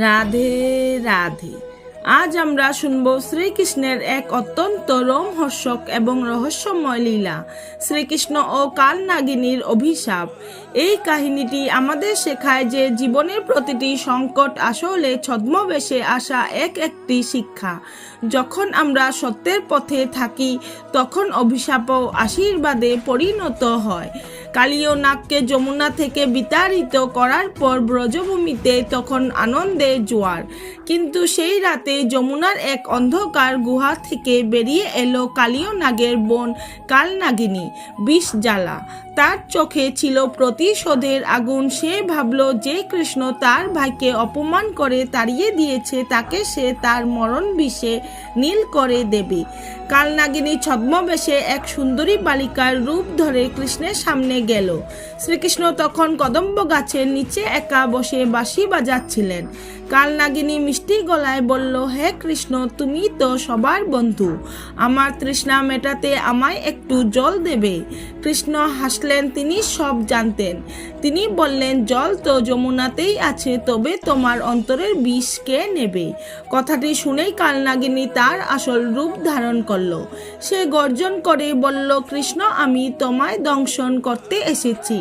রাধে রাধে। আজ আমরা শুনব শ্রীকৃষ্ণের এক অত্যন্ত রোমহর্ষক এবং রহস্যময় লীলা, শ্রীকৃষ্ণ ও কালনাগিনীর অভিশাপ। এই কাহিনীটি আমাদের শেখায় যে জীবনের প্রতিটি সংকট আসলে ছদ্মবেশে আসা একটি শিক্ষা। যখন আমরা সত্যের পথে থাকি তখন অভিশাপও আশীর্বাদে পরিণত হয়। কালীয় নাগকে যমুনা থেকে বিতাড়িত করার পর ব্রজভূমিতে তখন আনন্দের জোয়ার, কিন্তু সেই রাতে যমুনার এক অন্ধকার গুহা থেকে বেরিয়ে এলো কালীয় নাগের বোন কালনাগিনী। বিষ জ্বালা তার চোখে ছিল প্রতিশোধের আগুন। সে ভাবল যে কৃষ্ণ তার ভাইকে অপমান করে তাড়িয়ে দিয়েছে তাকে সে তার মরণ বিষে নীল করে দেবে। কালনাগিনী ছদ্মবেশে এক সুন্দরী বালিকার রূপ ধরে কৃষ্ণের সামনে গেল। শ্রীকৃষ্ণ তখন কদম্ব গাছের নিচে একা বসে বাঁশি বাজাচ্ছিলেন। কালনাগিনী মিষ্টি গলায় বলল, হে কৃষ্ণ, তুমি তো সবার বন্ধু, আমার তৃষ্ণা মেটাতে আমায় একটু জল দেবে? কৃষ্ণ হাসলেন, তিনি সব জানতেন। তিনি বললেন, জল তো যমুনাতেই আছে, তবে তোমার অন্তরের বিষ কে নেবে? কথাটি শুনেই কালনাগিনী তার আসল রূপ ধারণ করল। সে গর্জন করে বলল, কৃষ্ণ, আমি তোমায় দংশন করতে এসেছি।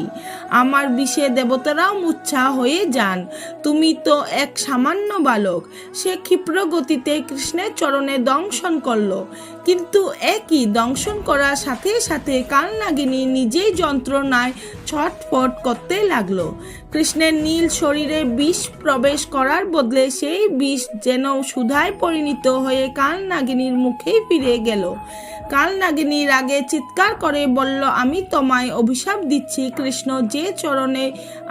আমার বিষে দেবতারাও মূর্ছা হয়ে যান, তুমি তো এক সামান্য বালক। সে ক্ষিপ্র গতিতে কৃষ্ণের চরণে দংশন করল, কিন্তু একই দংশন করার সাথে সাথে কালনাগিনী নিজেই যন্ত্রণায় ছটফট করতে লাগলো। কৃষ্ণের নীল শরীরে বিষ প্রবেশ করার বদলে সেই বিষ যেন সুধায় পরিণত হয়ে কালনাগিনীর মুখেই ফিরে গেল। কালনাগিনী রাগে চিৎকার করে বলল, আমি তোমায় অভিশাপ দিচ্ছি কৃষ্ণ, যে চরণে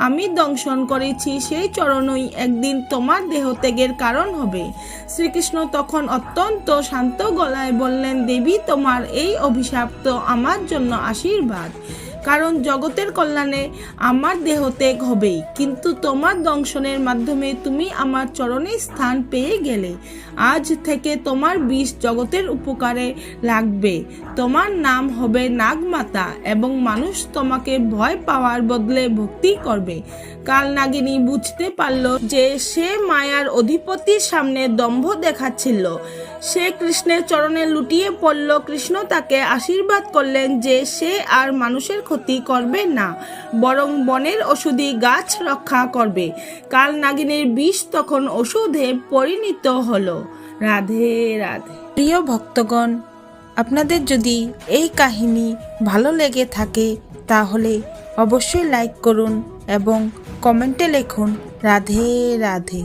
আমি দংশন করেছি সেই চরণই একদিন তোমার দেহত্যাগের কারণ হবে। শ্রীকৃষ্ণ তখন অত্যন্ত শান্ত গলায় বললেন, দেবী, তোমার এই অভিশাপ তো আমার জন্য আশীর্বাদ, কারণ জগতের কল্যাণে আমার দেহত্যাগ হবেই, কিন্তু তোমার দংশনের মাধ্যমে তুমি আমার চরণে স্থান পেয়ে গেলে। আজ থেকে তোমার বিষ জগতের উপকারে লাগবে। তোমার নাম হবে নাগমাতা এবং মানুষ তোমাকে ভয় পাওয়ার বদলে ভক্তি করবে। কালনাগিনী বুঝতে পারল যে সে মায়ার অধিপতির সামনে দম্ভ দেখাচ্ছিল। সে কৃষ্ণের চরণে লুটিয়ে পড়ল। কৃষ্ণ তাকে আশীর্বাদ করলেন যে সে আর মানুষের ক্ষতি করবে না, বরং বনের ওষুধি গাছ রক্ষা করবে। কালনাগিনীর বিষ তখন ওষুধে পরিণত হলো। রাধে রাধে। প্রিয় ভক্তগণ, আপনাদের যদি এই কাহিনী ভালো লেগে থাকে তাহলে অবশ্যই লাইক করুন এবং কমেন্টে লিখুন রাধে রাধে।